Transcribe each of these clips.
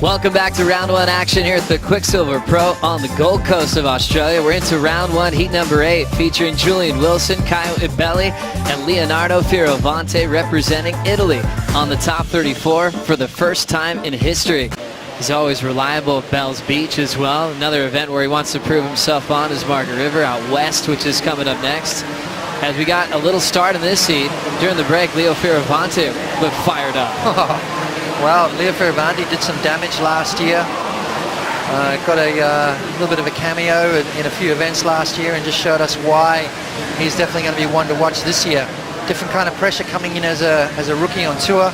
Welcome back to round one action here at the Quiksilver Pro on the Gold Coast of Australia. We're into round one, heat number 8, featuring Julian Wilson, Caio Ibelli, and Leonardo Fioravante representing Italy on the top 34 for the first time in history. He's always reliable at Bell's Beach as well. Another event where he wants to prove himself on is Margaret River out west, which is coming up next. As we got a little start in this heat, during the break, Leo Fioravante looked fired up. Well, Leo Fioravante did some damage last year. Got a little bit of a cameo in a few events last year and just showed us why he's definitely going to be one to watch this year. Different kind of pressure coming in as a rookie on tour.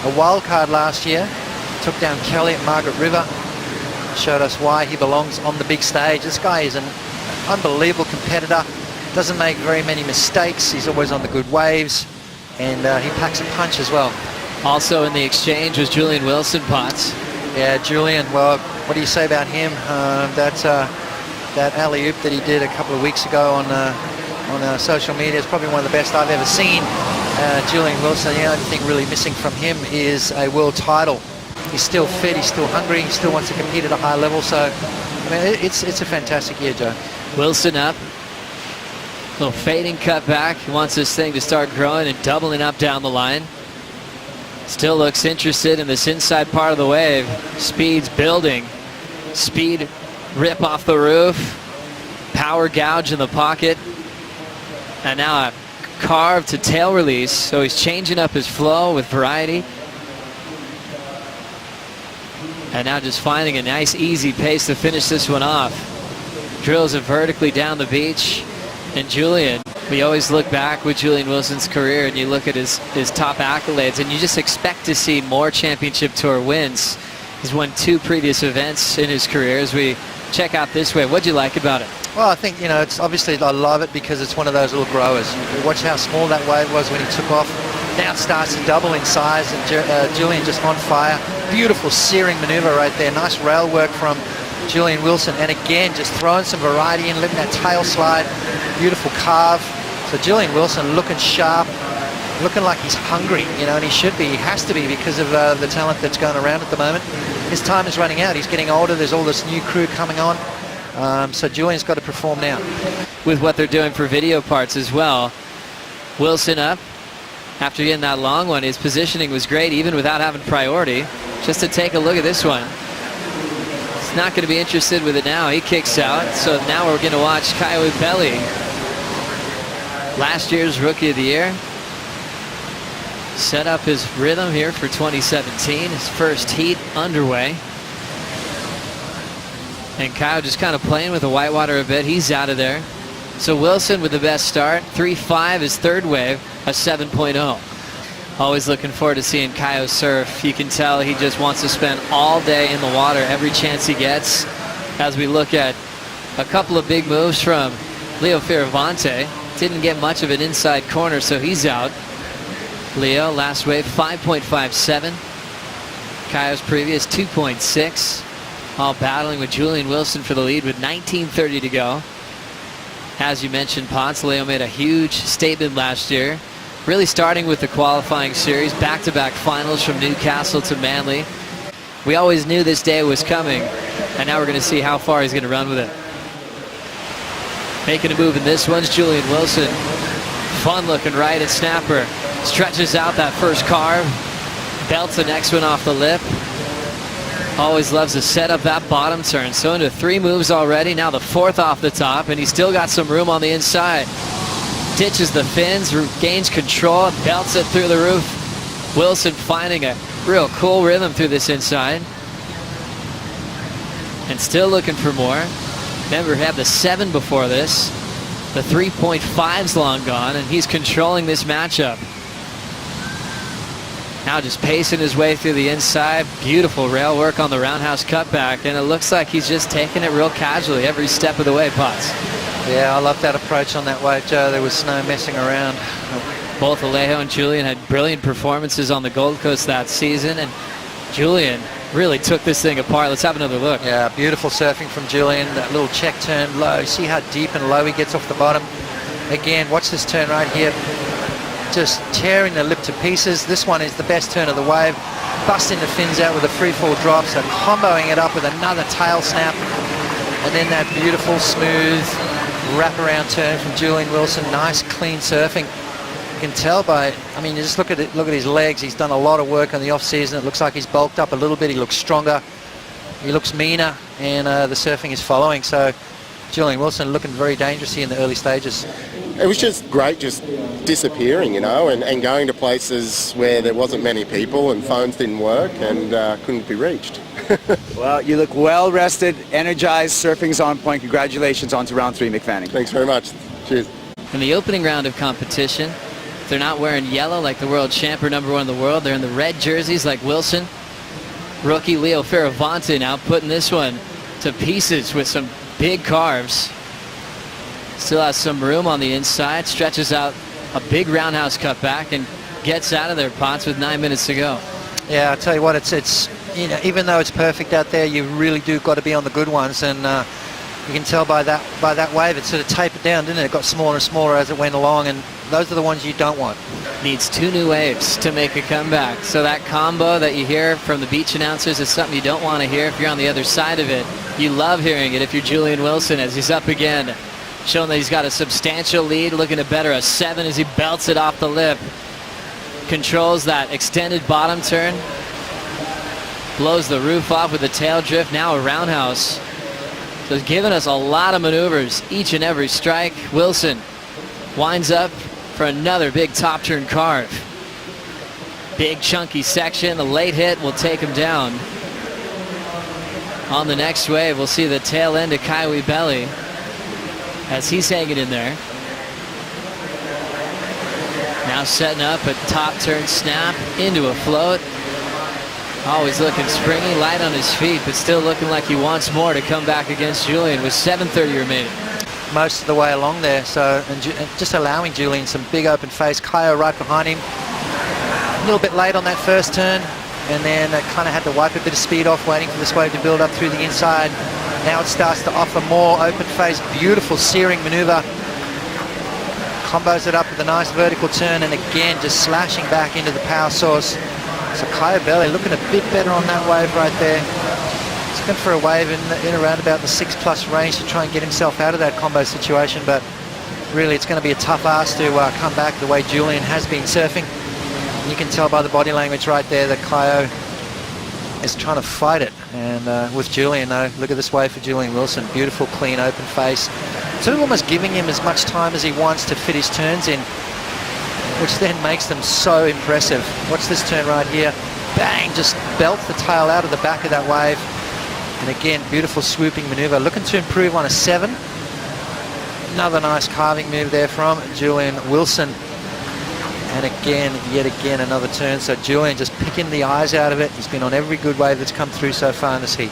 A wild card last year. Took down Kelly at Margaret River. Showed us why he belongs on the big stage. This guy is an unbelievable competitor. Doesn't make very many mistakes. He's always on the good waves. And he packs a punch as well. Also in the exchange was Julian Wilson, Potts. Yeah, Julian, well, what do you say about him? That alley-oop that he did a couple of weeks ago on social media is probably one of the best I've ever seen. Julian Wilson, the only thing really missing from him is a world title. He's still fit, he's still hungry, he still wants to compete at a high level, so I mean, it's a fantastic year, Joe. Wilson up. Little fading cut back. He wants this thing to start growing and doubling up down the line. Still looks interested in this inside part of the wave. Speed's building. Speed rip off the roof. Power gouge in the pocket. And now a carve to tail release. So he's changing up his flow with variety. And now just finding a nice easy pace to finish this one off. Drills it vertically down the beach. And Julian, we always look back with Julian Wilson's career and you look at his top accolades and you just expect to see more championship tour wins. He's won 2 previous events in his career. As we check out this wave, what'd you like about it? Well, I think, it's obviously, I love it because it's one of those little growers. You watch how small that wave was when he took off. Now it starts to double in size and Julian just on fire. Beautiful searing maneuver right there. Nice rail work from Julian Wilson, and again just throwing some variety in, letting that tail slide. Beautiful carve. So Julian Wilson looking sharp, looking like he's hungry, and he should be. He has to be because of the talent that's going around at the moment. His time is running out. He's getting older. There's all this new crew coming on. So Julian's got to perform now. With what they're doing for video parts as well. Wilson up. After getting that long one, his positioning was great even without having priority. Just to take a look at this one. He's not going to be interested with it now. He kicks out. So now we're going to watch Caio Ibelli. Last year's Rookie of the Year. Set up his rhythm here for 2017. His first heat underway. And Caio just kind of playing with the whitewater a bit. He's out of there. So Wilson with the best start. 3.5 his third wave, a 7.0. Always looking forward to seeing Caio surf. You can tell he just wants to spend all day in the water every chance he gets. As we look at a couple of big moves from Leo Fioravante. Didn't get much of an inside corner, so he's out. Leo, last wave, 5.57. Caio's previous, 2.6. All battling with Julian Wilson for the lead with 19:30 to go. As you mentioned, Potts, Leo made a huge statement last year. Really starting with the qualifying series, back-to-back finals from Newcastle to Manly. We always knew this day was coming, and now we're going to see how far he's going to run with it. Making a move in this one's Julian Wilson. Fun looking right at snapper. Stretches out that first carve. Belts the next one off the lip. Always loves to set up that bottom turn. So into 3 moves already. Now the 4th off the top, and he's still got some room on the inside. Ditches the fins, gains control, belts it through the roof. Wilson finding a real cool rhythm through this inside. And still looking for more. Remember, he had the 7 before this. The 3.5's long gone, and he's controlling this matchup. Now just pacing his way through the inside. Beautiful rail work on the roundhouse cutback, and it looks like he's just taking it real casually every step of the way, Potts. Yeah, I love that approach on that wave, Joe. There was no messing around. Both Alejo and Julian had brilliant performances on the Gold Coast that season, and Julian really took this thing apart. Let's have another look. Yeah, beautiful surfing from Julian. That little check turn low. See how deep and low he gets off the bottom. Again, watch this turn right here. Just tearing the lip to pieces. This one is the best turn of the wave. busting the fins out with a free fall drop, so comboing it up with another tail snap, and then that beautiful smooth wraparound turn from Julian Wilson. Nice clean surfing. You can tell by, I mean, you just look at it, look at his legs. He's done a lot of work on the off season. It looks like he's bulked up a little bit. He looks stronger, he looks meaner, and the surfing is following. So Julian Wilson looking very dangerous here in the early stages. It was just great just disappearing, you know, and going to places where there wasn't many people and phones didn't work and couldn't be reached. Well, you look well rested, energized, surfing's on point. Congratulations on to round 3, Mick Fanning. Thanks very much. Cheers. In the opening round of competition, they're not wearing yellow like the world champ or #1 in the world. They're in the red jerseys like Wilson. Rookie Leo Fioravanti now putting this one to pieces with some big carves. Still has some room on the inside, stretches out a big roundhouse cutback and gets out of their pots with 9 minutes to go. Yeah, I tell you what, it's you know, even though it's perfect out there, you really do got to be on the good ones, and you can tell by that wave, it sort of tapered down, didn't it? It got smaller and smaller as it went along, and those are the ones you don't want. Needs 2 new waves to make a comeback. So that combo that you hear from the beach announcers is something you don't want to hear if you're on the other side of it. You love hearing it if you're Julian Wilson as he's up again, showing that he's got a substantial lead, looking to better a 7 as he belts it off the lip. Controls that extended bottom turn. Blows the roof off with a tail drift, now a roundhouse. So he's giving us a lot of maneuvers each and every strike. Wilson winds up for another big top turn carve. Big chunky section, the late hit will take him down. On the next wave, we'll see the tail end of Kaiwi Belly as he's hanging in there. Now setting up a top turn snap into a float. Always looking springy, light on his feet, but still looking like he wants more to come back against Julian with 7:30 remaining. Most of the way along there, so and just allowing Julian some big open face. Kaio right behind him. A little bit late on that first turn, and then kind of had to wipe a bit of speed off, waiting for this wave to build up through the inside. Now it starts to offer more open face, beautiful searing maneuver. Combos it up with a nice vertical turn, and again just slashing back into the power source. So Kaio Belli looking a bit better on that wave right there. He's looking for a wave in around about the 6+ range to try and get himself out of that combo situation, but really it's going to be a tough ask to come back the way Julian has been surfing. You can tell by the body language right there that Kaio is trying to fight it, and with Julian though, look at this wave for Julian Wilson. Beautiful clean open face, sort of almost giving him as much time as he wants to fit his turns in, which then makes them so impressive. Watch this turn right here. Bang, just belts the tail out of the back of that wave. And again, beautiful swooping maneuver. Looking to improve on a 7. Another nice carving move there from Julian Wilson. And again, yet again, another turn. So Julian just picking the eyes out of it. He's been on every good wave that's come through so far in this heat.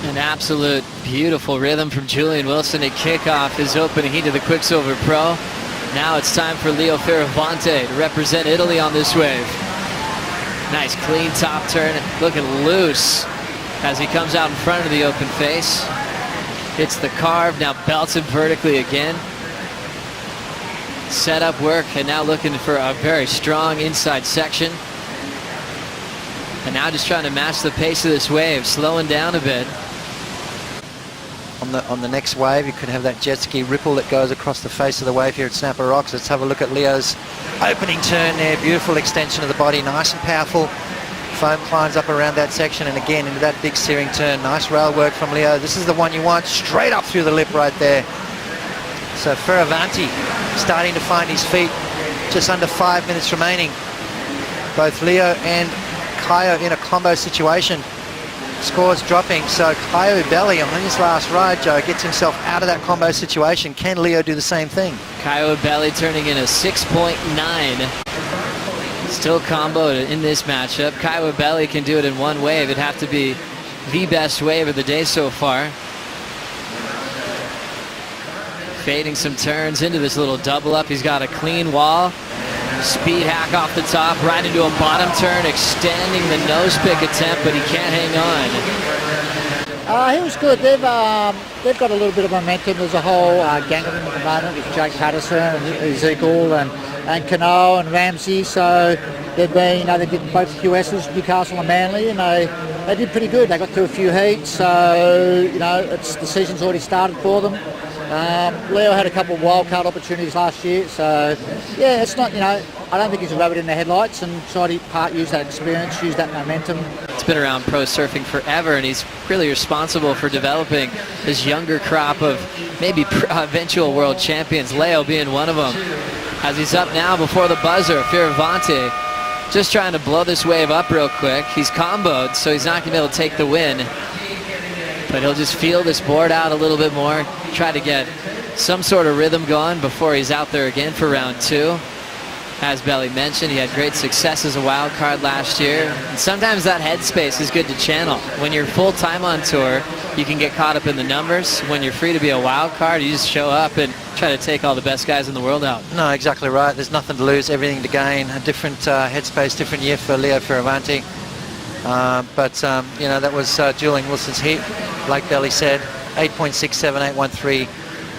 An absolute beautiful rhythm from Julian Wilson to kick off his opening heat of the Quiksilver Pro. Now it's time for Leo Fioravanti to represent Italy on this wave. Nice clean top turn, looking loose as he comes out in front of the open face. Hits the carve, now belts it vertically again. Set up work, and now looking for a very strong inside section. And now just trying to match the pace of this wave, slowing down a bit. On the next wave, you could have that jet ski ripple that goes across the face of the wave here at Snapper Rocks. Let's have a look at Leo's opening turn there. Beautiful extension of the body, nice and powerful. Foam climbs up around that section, and again into that big searing turn. Nice rail work from Leo. This is the one you want, straight up through the lip right there. So Fioravanti starting to find his feet. Just under 5 minutes remaining. Both Leo and Kaio in a combo situation. Scores dropping, so Kaio Belli on his last ride, Joe, gets himself out of that combo situation. Can Leo do the same thing? Kaio Belli turning in a 6.9. Still comboed in this matchup. Kaio Belli can do it in one wave. It'd have to be the best wave of the day so far. Fading some turns into this little double up. He's got a clean wall. Speed hack off the top, right into a bottom turn, extending the nose pick attempt, but he can't hang on. He was good. They've got a little bit of momentum. There's a whole gang of them at the moment with Jake Patterson and Ezekiel and Cano and Ramsey. So they've been, they did both QSs, Newcastle and Manly, and they did pretty good. They got through a few heats, so the season's already started for them. Leo had a couple of wildcard opportunities last year, so yeah, it's not, I don't think he's a rabbit in the headlights, and tried to use that experience, use that momentum. He's been around pro surfing forever, and he's really responsible for developing this younger crop of maybe eventual world champions, Leo being one of them. As he's up now before the buzzer, Fioravanti just trying to blow this wave up real quick. He's comboed, so he's not going to be able to take the win. But he'll just feel this board out a little bit more, try to get some sort of rhythm going before he's out there again for round 2. As Belly mentioned, he had great success as a wild card last year. And sometimes that headspace is good to channel. When you're full-time on tour, you can get caught up in the numbers. When you're free to be a wild card, you just show up and try to take all the best guys in the world out. No, exactly right. There's nothing to lose, everything to gain. A different headspace, different year for Leo Fioravanti. That was Julian Wilson's heat. Like Belly said, 8.67813.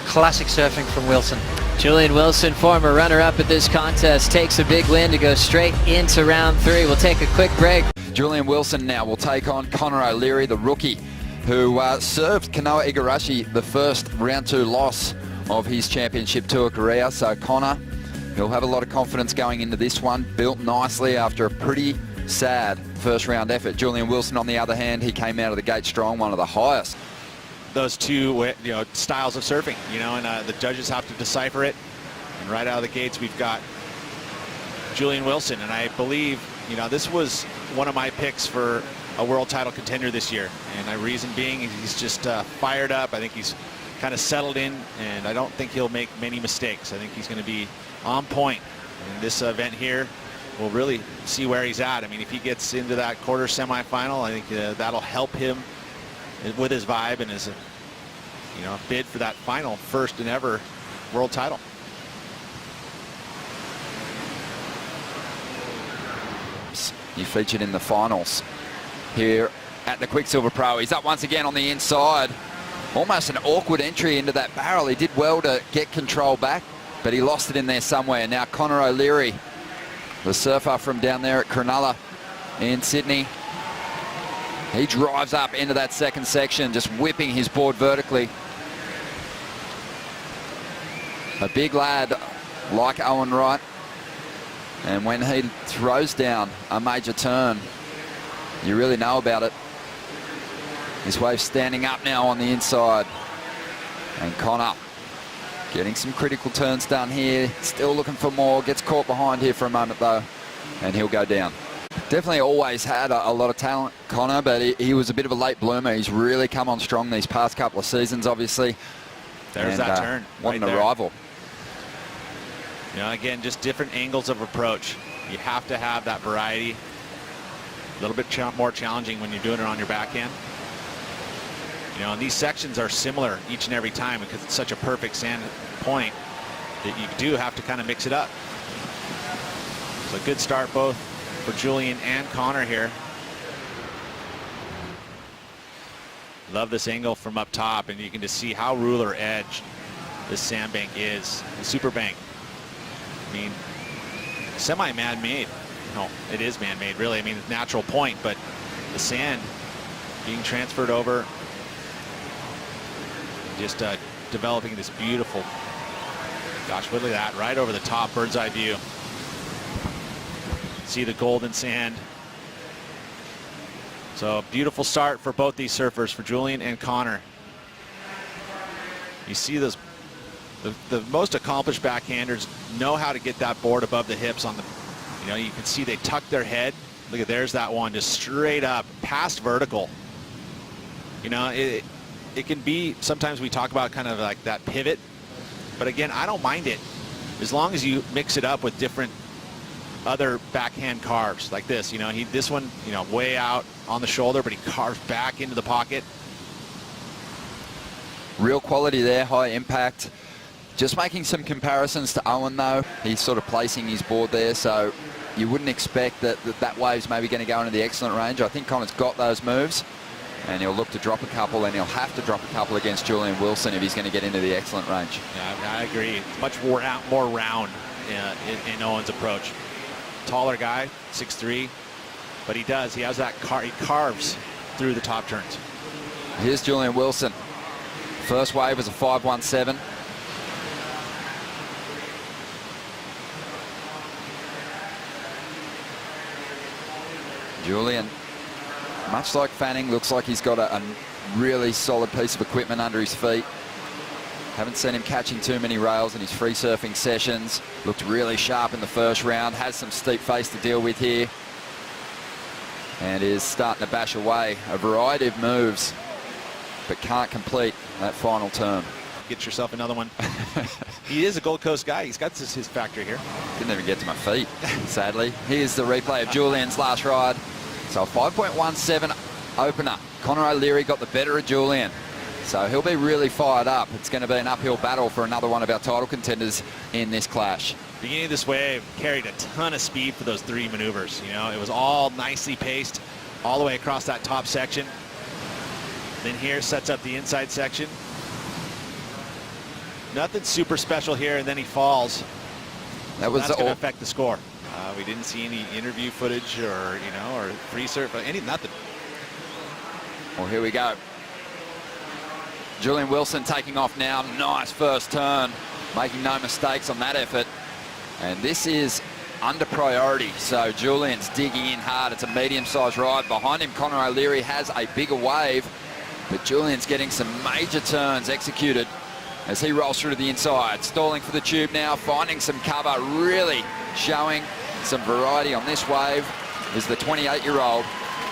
Classic surfing from Wilson. Julian Wilson, former runner-up at this contest, takes a big win to go straight into round 3. We'll take a quick break. Julian Wilson now will take on Connor O'Leary, the rookie, who served Kanoa Igarashi the first round 2 loss of his championship tour career. So Connor, he'll have a lot of confidence going into this one, built nicely after a pretty sad first round effort. Julian Wilson, on the other hand, he came out of the gate strong, one of the highest. Those two styles of surfing, and the judges have to decipher it. And right out of the gates, we've got Julian Wilson, and I believe this was one of my picks for a world title contender this year. And my reason being, he's just fired up. I think he's kind of settled in, and I don't think he'll make many mistakes. I think he's going to be on point in this event here. We'll really see where he's at. I mean, if he gets into that quarter semifinal, I think that'll help him with his vibe and his bid for that final first and ever world title. He featured in the finals here at the Quiksilver Pro. He's up once again on the inside. Almost an awkward entry into that barrel. He did well to get control back, but he lost it in there somewhere. Now Connor O'Leary, the surfer from down there at Cronulla in Sydney, he drives up into that second section, just whipping his board vertically. A big lad like Owen Wright. And when he throws down a major turn, you really know about it. This wave's standing up now on the inside. And Connor getting some critical turns done here. Still looking for more. Gets caught behind here for a moment though. And he'll go down. Definitely always had a lot of talent, Connor, but he was a bit of a late bloomer. He's really come on strong these past couple of seasons, obviously. There's that turn. What an arrival. Again, just different angles of approach. You have to have that variety. A little bit more challenging when you're doing it on your backhand. And these sections are similar each and every time because it's such a perfect sand point that you do have to kind of mix it up. So good start both for Julian and Connor here. Love this angle from up top, and you can just see how ruler edged this sandbank is. The super bank. I mean, semi-man-made. No, it is man-made, really. I mean, it's natural point, but the sand being transferred over, just developing this beautiful, gosh, look at that, right over the top, bird's eye view. See the golden sand. So a beautiful start for both these surfers, for Julian and Connor. You see those, the most accomplished backhanders know how to get that board above the hips on the, you can see they tuck their head. Look at, there's that one, just straight up, past vertical. It can be, sometimes we talk about kind of like that pivot, but again, I don't mind it as long as you mix it up with different other backhand carves like this. This one, way out on the shoulder, but he carves back into the pocket. Real quality there, high impact. Just making some comparisons to Owen though. He's sort of placing his board there, so you wouldn't expect that wave's maybe going to go into the excellent range. I think Connor's got those moves. And he'll look to drop a couple, and he'll have to drop a couple against Julian Wilson if he's going to get into the excellent range. Yeah, I agree. It's much more round in Owen's approach. Taller guy, 6'3", but he has that he carves through the top turns. Here's Julian Wilson. First wave was a 5.17. Julian, much like Fanning, looks like he's got a really solid piece of equipment under his feet. Haven't seen him catching too many rails in his free surfing sessions. Looked really sharp in the first round. Has some steep face to deal with here. And is starting to bash away a variety of moves, but can't complete that final turn. Get yourself another one. He is a Gold Coast guy. He's got his factor here. Didn't even get to my feet, sadly. Here's the replay of Julian's last ride. So a 5.17 opener. Connor O'Leary got the better of Julian. So he'll be really fired up. It's going to be an uphill battle for another one of our title contenders in this clash. Beginning of this wave carried a ton of speed for those 3 maneuvers. You know, it was all nicely paced all the way across that top section. Then here sets up the inside section. Nothing super special here, and then he falls. That's going to affect the score. We didn't see any interview footage or free surf, nothing. Well, here we go. Julian Wilson taking off now. Nice first turn, making no mistakes on that effort. And this is under priority, so Julian's digging in hard. It's a medium-sized ride. Behind him, Connor O'Leary has a bigger wave, but Julian's getting some major turns executed as he rolls through to the inside. Stalling for the tube now, finding some cover, really showing some variety on this wave is the 28-year-old,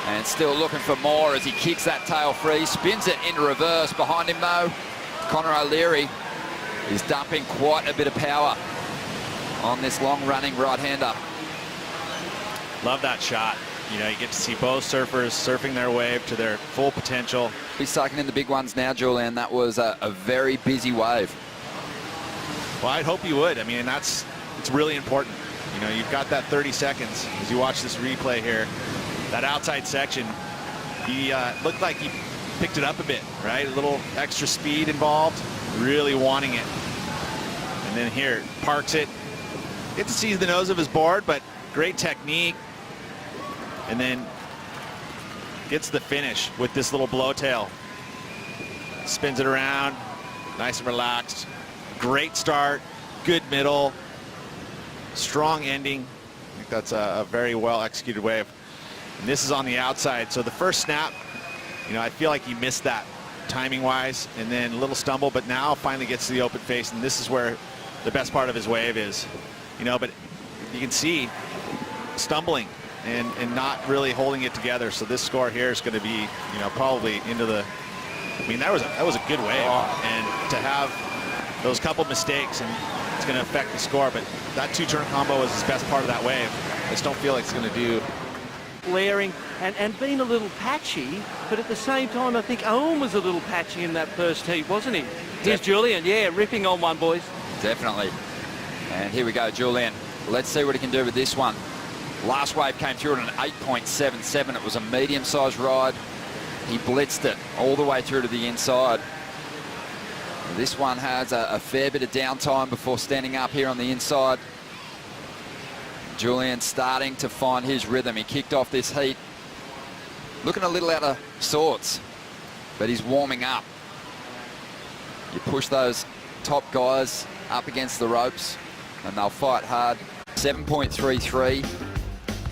and still looking for more as he kicks that tail free, spins it into reverse. Behind him though, Connor O'Leary is dumping quite a bit of power on this long-running right-hander. Love that shot. You know, you get to see both surfers surfing their wave to their full potential. He's sucking in the big ones now, Julian. That was a very busy wave. Well, I'd hope you would. I mean, it's really important. You know, you've got that 30 seconds as you watch this replay here. That outside section, he looked like he picked it up a bit, right? A little extra speed involved, really wanting it. And then here, parks it. Get to see the nose of his board, but great technique. And then gets the finish with this little blowtail. Spins it around, nice and relaxed. Great start, good middle, strong ending. I think that's a very well executed wave. And this is on the outside, so the first snap, you know, I feel like he missed that timing wise, and then a little stumble, but now finally gets to the open face, and this is where the best part of his wave is. You know, but you can see stumbling and not really holding it together. So this score here is going to be, you know, probably into the, I mean, that was a good wave. And to have those couple mistakes, and it's going to affect the score, but that 2-turn combo was his best part of that wave. I just don't feel like it's going to do. Blaring and being a little patchy, but at the same time, I think Owen was a little patchy in that first heat, wasn't he? Here's Julian, yeah, ripping on one, boys. Definitely. And here we go, Julian. Let's see what he can do with this one. Last wave came through at an 8.77. It was a medium-sized ride. He blitzed it all the way through to the inside. This one has a fair bit of downtime before standing up here on the inside. Julian starting to find his rhythm. He kicked off this heat looking a little out of sorts, but he's warming up. You push those top guys up against the ropes and they'll fight hard. 7.33,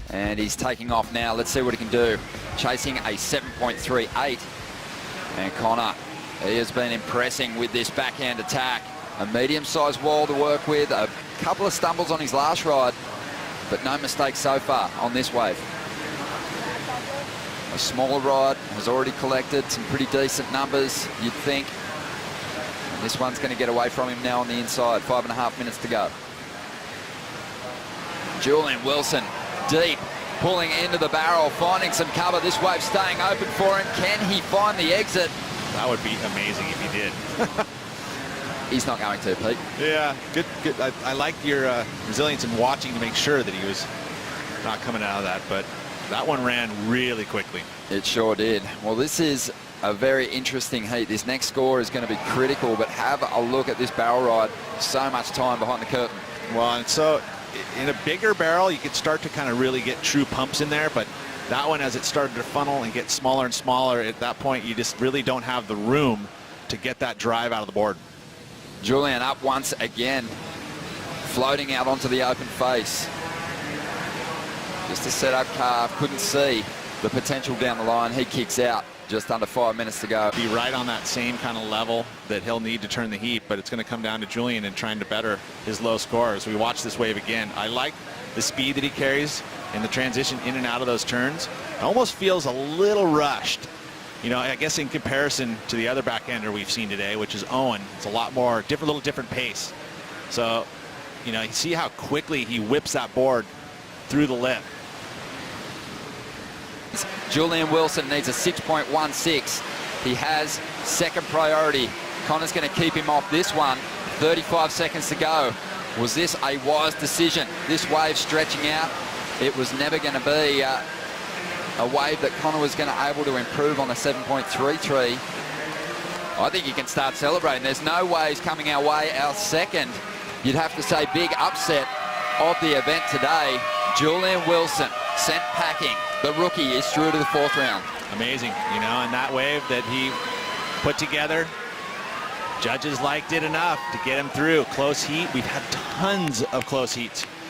and he's taking off now. Let's see what he can do. Chasing a 7.38, and Connor, he has been impressing with this backhand attack. A medium-sized wall to work with, a couple of stumbles on his last ride, but no mistakes so far on this wave. A smaller ride has already collected some pretty decent numbers, you'd think. And this one's going to get away from him now on the inside. 5.5 minutes to go. Julian Wilson, deep, pulling into the barrel, finding some cover. This wave staying open for him. Can he find the exit? That would be amazing if he did. He's not going to, Pete. Yeah, good. I like your resilience in watching to make sure that he was not coming out of that, but That one ran really quickly. It sure did. Well, this is a very interesting heat. This next score is going to be critical, but have a look at this barrel ride. So much time behind the curtain. Well, and so in a bigger barrel, you could start to kind of really get true pumps in there, but that one, as it started to funnel and get smaller and smaller, at that point, you just really don't have the room to get that drive out of the board. Julian up once again, floating out onto the open face. Just a setup calf, couldn't see the potential down the line. He kicks out. Just under 5 minutes to go. Be right on that same kind of level that he'll need to turn the heat, but it's going to come down to Julian and trying to better his low score as we watch this wave again. I like the speed that he carries in the transition in and out of those turns. It almost feels a little rushed. You know, I guess in comparison to the other backhander we've seen today, which is Owen, it's a lot more little different pace. So, you know, you see how quickly he whips that board through the lip. Julian Wilson needs a 6.16. He has second priority. Connor's going to keep him off this one. 35 seconds to go. Was this a wise decision? This wave stretching out. It was never going to be a wave that Connor was going to able to improve on a 7.33. I think you can start celebrating. There's no waves coming our way. Our second, you'd have to say, big upset of the event today. Julian Wilson sent packing. The rookie is through to the 4th round. Amazing, you know, and that wave that he put together, judges liked it enough to get him through. Close heat. We've had tons of close heats